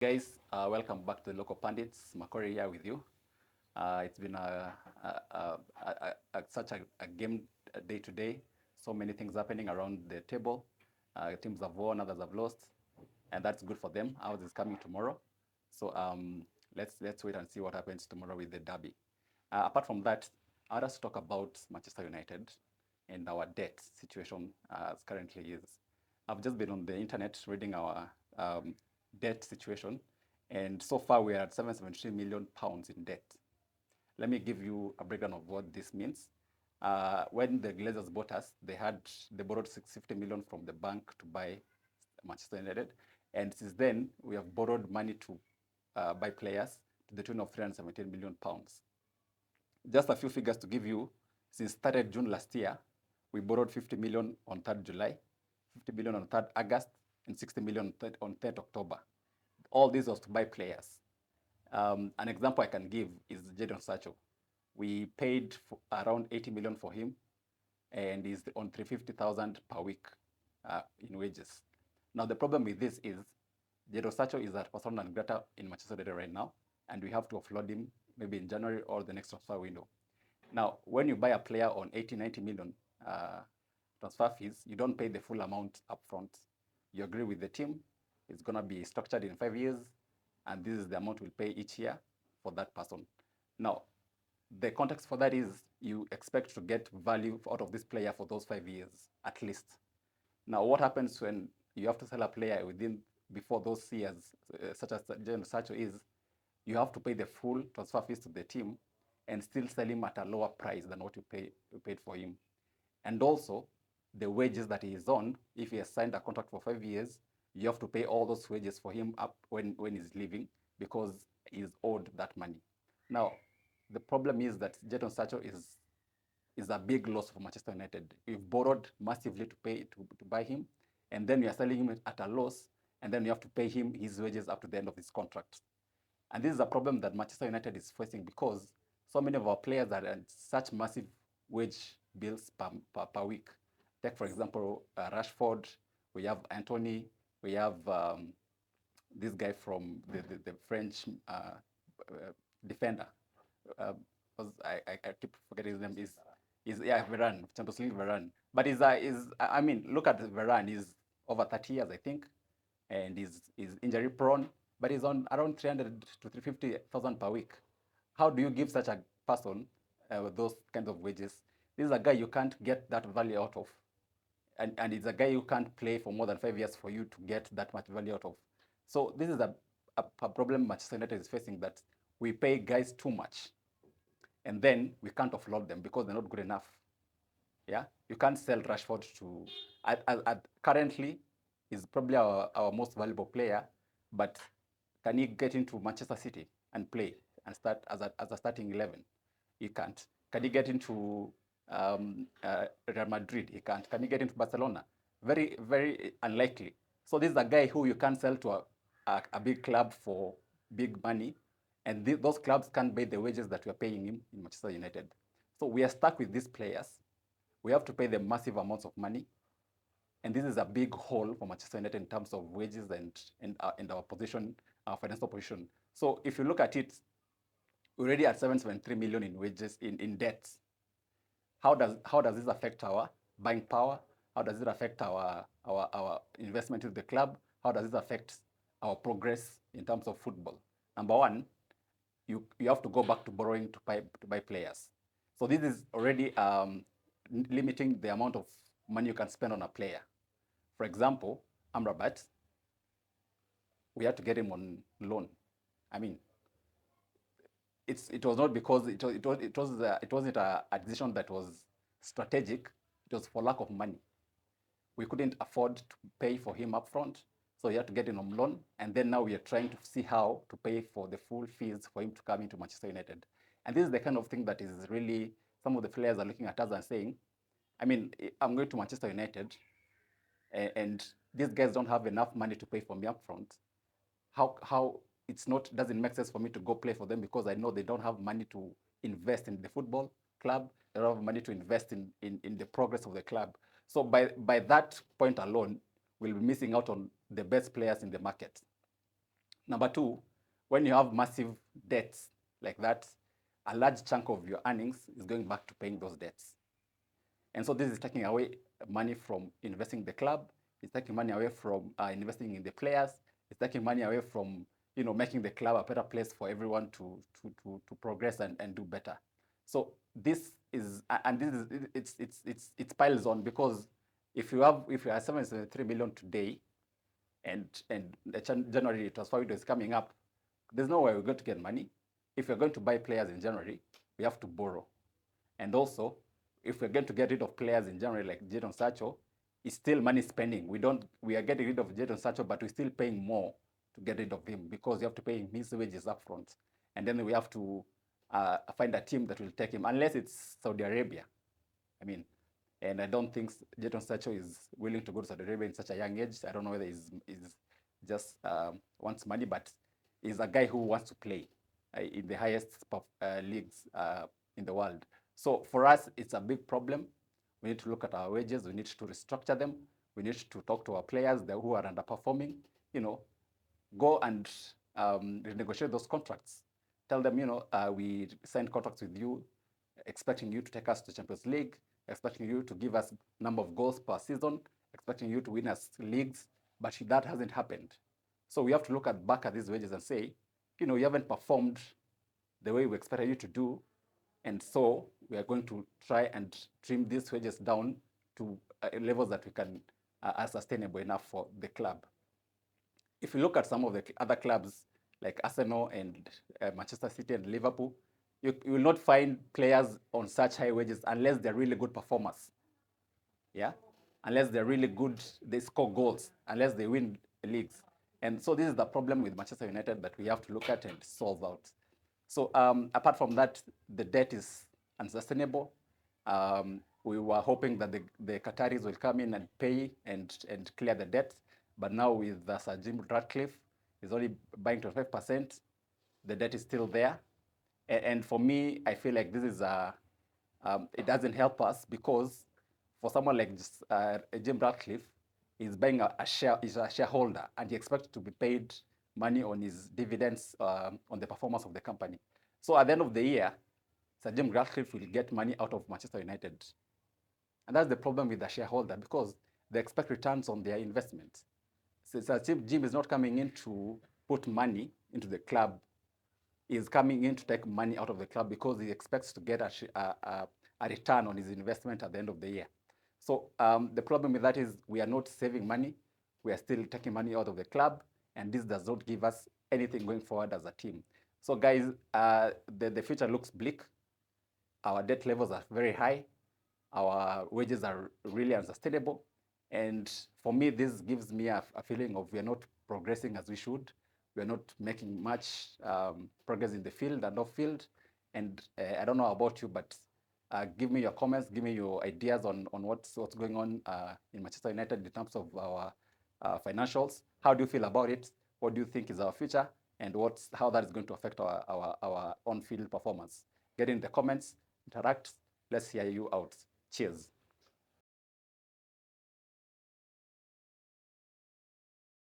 Guys, welcome back to the local pundits. Makori here with you. It's been such a game day today. So many things happening around the table. Teams have won, others have lost, and that's good for them. Ours is coming tomorrow. So let's wait and see what happens tomorrow with the derby. Apart from that, I want us to talk about Manchester United and our debt situation as currently is. I've just been on the internet reading our debt situation, and so far we are at 773 million pounds in debt. Let me give you a breakdown of what this means. When the Glazers bought us, they borrowed 650 million from the bank to buy Manchester United, and since then we have borrowed money to buy players to the tune of 317 million pounds. Just a few figures to give you. Since started June last year, we borrowed 50 million on 3rd July, 50 million on 3rd August, and 60 million on 3rd October. All these was to buy players. An example I can give is Jadon Sancho. We paid around 80 million for him, and he's on 350,000 per week in wages. Now the problem with this is Jadon Sancho is at persona non grata in Manchester United right now, and we have to offload him maybe in January or the next transfer window. Now, when you buy a player on 80, 90 million transfer fees, you don't pay the full amount upfront. You agree with the team, it's going to be structured in 5 years, and this is the amount we'll pay each year for that person. Now, the context for that is you expect to get value out of this player for those 5 years at least. Now, what happens when you have to sell a player before those years, such as Jadon Sancho is, you have to pay the full transfer fees to the team and still sell him at a lower price than what you paid for him. And also, the wages that he is on, if he has signed a contract for 5 years, you have to pay all those wages for him up when he's leaving because he's owed that money. Now, the problem is that Jadon Sancho is a big loss for Manchester United. You've borrowed massively to buy him, and then you're selling him at a loss, and then you have to pay him his wages up to the end of his contract. And this is a problem that Manchester United is facing because so many of our players are at such massive wage bills per week. Take, for example, Rashford, we have Anthony, we have this guy from the French defender. Uh, I keep forgetting his name. Is yeah, Varane, Champions League Varane. But I mean, look at Varane. He's over 30 years, I think, and he's injury prone, but he's on around 300 to 350,000 per week. How do you give such a person those kinds of wages? This is a guy you can't get that value out of, and it's a guy you can't play for more than 5 years for you to get that much value out of. So this is a problem Manchester United is facing, that we pay guys too much, and then we can't offload them because they're not good enough. Yeah, you can't sell Rashford to currently is probably our most valuable player, but can he get into Manchester City and play and start as a starting 11? He can't. Can he get into Real Madrid? He can't. Can he get into Barcelona? Very, very unlikely. So this is a guy who you can't sell to a big club for big money, and those clubs can't pay the wages that we are paying him in Manchester United. So we are stuck with these players. We have to pay them massive amounts of money, and this is a big hole for Manchester United in terms of wages and our position, our financial position. So if you look at it, we're already at 773 million in wages in debts. How does this affect our buying power? How does it affect our investment in the club? How does it affect our progress in terms of football? Number one, you have to go back to borrowing to buy players. So this is already limiting the amount of money you can spend on a player. For example, Amrabat, we had to get him on loan. I mean, it was not because it wasn't a decision that was strategic. It was for lack of money. We couldn't afford to pay for him upfront, so we had to get him on loan. And then now we are trying to see how to pay for the full fees for him to come into Manchester United. And this is the kind of thing that is really, some of the players are looking at us and saying, I mean, I'm going to Manchester United, and these guys don't have enough money to pay for me upfront. How it's not doesn't make sense for me to go play for them because I know they don't have money to invest in the football club. They don't have money to invest in the progress of the club. So by that point alone, we'll be missing out on the best players in the market. Number two, when you have massive debts like that, a large chunk of your earnings is going back to paying those debts. And so this is taking away money from investing in the club. It's taking money away from investing in the players. It's taking money away from making the club a better place for everyone to progress and do better. So this is and this is it's piles on, because if you are 773 million today, and the January transfer window is coming up, there's no way we're going to get money. If we're going to buy players in January, we have to borrow. And also, if we're going to get rid of players in January like Jadon Sancho, it's still money spending. We are getting rid of Jadon Sancho, but we're still paying more to get rid of him, because you have to pay him his wages up front. And then we have to find a team that will take him, unless it's Saudi Arabia. I mean, and I don't think Jadon Sancho is willing to go to Saudi Arabia in such a young age. I don't know whether he's just wants money, but he's a guy who wants to play in the highest leagues in the world. So for us, it's a big problem. We need to look at our wages. We need to restructure them. We need to talk to our players who are underperforming. Go and renegotiate those contracts. Tell them, we signed contracts with you, expecting you to take us to Champions League, expecting you to give us number of goals per season, expecting you to win us leagues, but that hasn't happened. So we have to look back at these wages and say, you haven't performed the way we expected you to do, and so we are going to try and trim these wages down to levels that we can are sustainable enough for the club. If you look at some of the other clubs like Arsenal and Manchester City and Liverpool, you will not find players on such high wages unless they're really good performers. Yeah, unless they're really good, they score goals, unless they win leagues. And so this is the problem with Manchester United that we have to look at and solve out. So apart from that, the debt is unsustainable. We were hoping that the Qataris will come in and pay and clear the debt, but now with Sir Jim Ratcliffe, he's only buying 25%. The debt is still there, and for me, I feel like this is it doesn't help us, because for someone like Jim Ratcliffe, he's buying he's a shareholder, and he expects to be paid money on his dividends on the performance of the company. So at the end of the year, Sir Jim Ratcliffe will get money out of Manchester United. And that's the problem with the shareholder, because they expect returns on their investment. So Sir Jim is not coming in to put money into the club. He's coming in to take money out of the club because he expects to get a return on his investment at the end of the year. So the problem with that is we are not saving money. We are still taking money out of the club, and this does not give us anything going forward as a team. So guys, the future looks bleak. Our debt levels are very high. Our wages are really unsustainable. And for me, this gives me a feeling of we are not progressing as we should. We are not making much progress in the field and off field. And I don't know about you, but give me your comments, give me your ideas on what's going on in Manchester United in terms of our financials. How do you feel about it? What do you think is our future? And how that is going to affect our on-field performance? Get in the comments, interact. Let's hear you out. Cheers.